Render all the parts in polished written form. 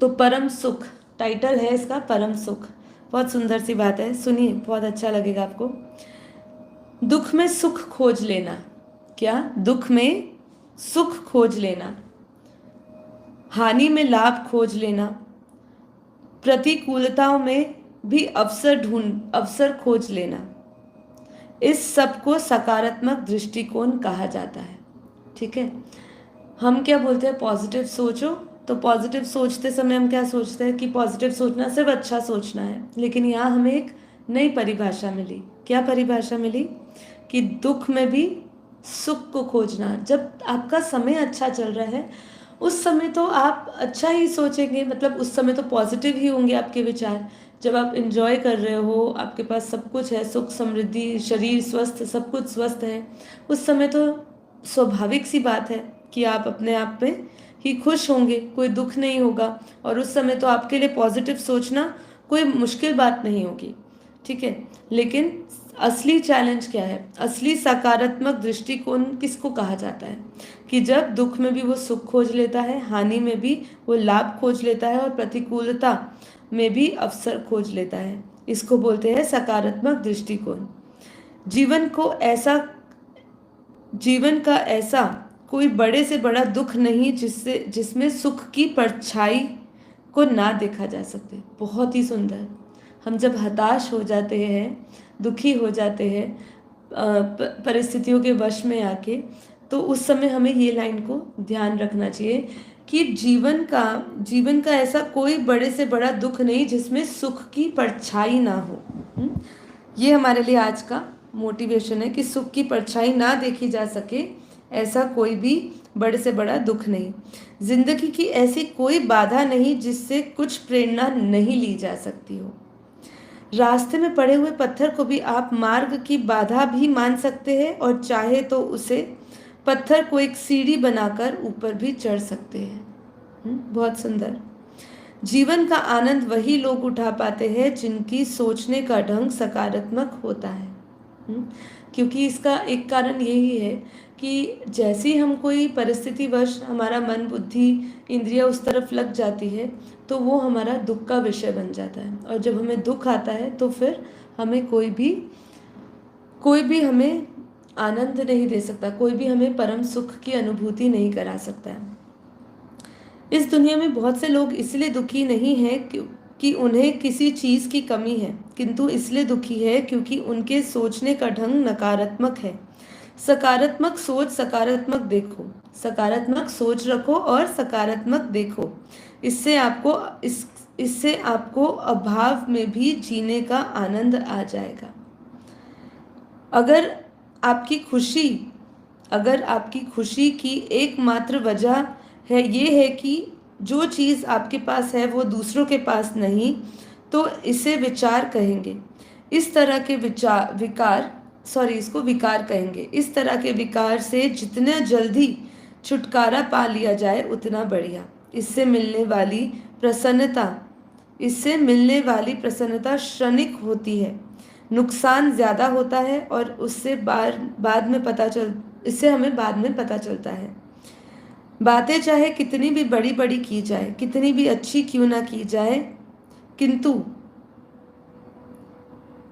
तो परम सुख टाइटल है इसका, परम सुख। बहुत सुंदर सी बात है, सुनिए, बहुत अच्छा लगेगा आपको। दुख में सुख खोज लेना। क्या? दुख में सुख खोज लेना, हानि में लाभ खोज लेना, प्रतिकूलताओं में भी अवसर खोज लेना, इस सब को सकारात्मक दृष्टिकोण कहा जाता है। ठीक है। हम क्या बोलते हैं? पॉजिटिव सोचो। तो पॉजिटिव सोचते समय हम क्या सोचते हैं कि पॉजिटिव सोचना सिर्फ अच्छा सोचना है, लेकिन यहाँ हमें एक नई परिभाषा मिली। क्या परिभाषा मिली? कि दुख में भी सुख को खोजना। जब आपका समय अच्छा चल रहा है उस समय तो आप अच्छा ही सोचेंगे, मतलब उस समय तो पॉजिटिव ही होंगे आपके विचार। जब आप इंजॉय कर रहे हो, आपके पास सब कुछ है, सुख समृद्धि, शरीर स्वस्थ, सब कुछ स्वस्थ है, उस समय तो स्वाभाविक सी बात है कि आप अपने आप में ही खुश होंगे, कोई दुख नहीं होगा। और उस समय तो आपके लिए पॉजिटिव सोचना कोई मुश्किल बात नहीं होगी। ठीक है। लेकिन असली चैलेंज क्या है? असली सकारात्मक दृष्टिकोण किसको कहा जाता है? कि जब दुख में भी वो सुख खोज लेता है, हानि में भी वो लाभ खोज लेता है, और प्रतिकूलता में भी अवसर खोज लेता है। इसको बोलते हैं सकारात्मक दृष्टिकोण। जीवन को ऐसा जीवन का ऐसा कोई बड़े से बड़ा दुख नहीं जिसमें सुख की परछाई को ना देखा जा सके। बहुत ही सुंदर। हम जब हताश हो जाते हैं, दुखी हो जाते हैं परिस्थितियों के वश में आके, तो उस समय हमें ये लाइन को ध्यान रखना चाहिए कि जीवन का ऐसा कोई बड़े से बड़ा दुख नहीं जिसमें सुख की परछाई ना हो। ये हमारे लिए आज का मोटिवेशन है कि सुख की परछाई ना देखी जा सके, ऐसा कोई भी बड़े से बड़ा दुख नहीं। जिंदगी की ऐसी कोई बाधा नहीं जिससे कुछ प्रेरणा नहीं ली जा सकती हो। रास्ते में पड़े हुए पत्थर को भी आप मार्ग की बाधा भी मान सकते हैं, और चाहे तो उसे पत्थर को एक सीढ़ी बनाकर ऊपर भी चढ़ सकते हैं। बहुत सुंदर। जीवन का आनंद वही लोग उठा पाते हैं जिनकी सोचने का ढंग सकारात्मक होता है। क्योंकि इसका एक कारण यही है कि जैसे ही हम कोई परिस्थितिवश हमारा मन बुद्धि इंद्रिया उस तरफ लग जाती है, तो वो हमारा दुख का विषय बन जाता है। और जब हमें दुख आता है तो फिर हमें कोई भी हमें आनंद नहीं दे सकता, कोई भी हमें परम सुख की अनुभूति नहीं करा सकता है। इस दुनिया में बहुत से लोग इसलिए दुखी नहीं हैं कि उन्हें किसी चीज़ की कमी है, किंतु इसलिए दुखी है क्योंकि उनके सोचने का ढंग नकारात्मक है। सकारात्मक सोच, सकारात्मक देखो, सकारात्मक सोच रखो और सकारात्मक देखो। इससे आपको इससे आपको अभाव में भी जीने का आनंद आ जाएगा। अगर आपकी खुशी अगर आपकी खुशी की एकमात्र वजह है ये है कि जो चीज़ आपके पास है वो दूसरों के पास नहीं, तो इसे विचार कहेंगे। इस तरह के इसको विकार कहेंगे। इस तरह के विकार से जितना जल्दी छुटकारा पा लिया जाए उतना बढ़िया। इससे मिलने वाली प्रसन्नता क्षणिक होती है, नुकसान ज़्यादा होता है, और इससे हमें बाद में पता चलता है। बातें चाहे कितनी भी बड़ी बड़ी की जाए, कितनी भी अच्छी क्यों ना की जाए,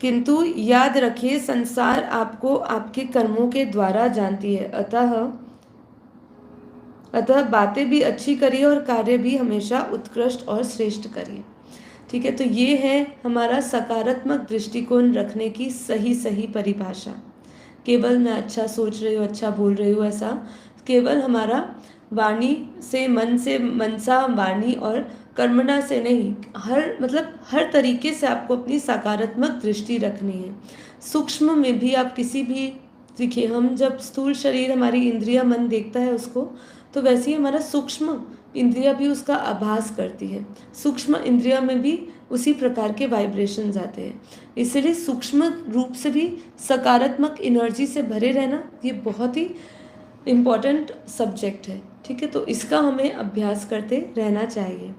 किंतु याद रखिए संसार आपको आपके कर्मों के द्वारा जानती है। अतः बातें भी अच्छी करिए और कार्य भी हमेशा उत्कृष्ट और श्रेष्ठ करिए। ठीक है। तो ये है हमारा सकारात्मक दृष्टिकोण रखने की सही परिभाषा। केवल मैं अच्छा सोच रही हूँ, अच्छा बोल रही हूँ, ऐसा केवल हमारा वाणी से, मनसा वाणी और कर्मणा से नहीं, हर तरीके से आपको अपनी सकारात्मक दृष्टि रखनी है। सूक्ष्म में भी आप किसी भी, देखिए हम जब स्थूल शरीर हमारी इंद्रिया मन देखता है उसको, तो वैसे ही हमारा सूक्ष्म इंद्रिया भी उसका आभास करती है। सूक्ष्म इंद्रिया में भी उसी प्रकार के वाइब्रेशंस आते हैं। इसलिए सूक्ष्म रूप से भी सकारात्मक एनर्जी से भरे रहना ये बहुत ही इम्पोर्टेंट सब्जेक्ट है। ठीक है। तो इसका हमें अभ्यास करते रहना चाहिए।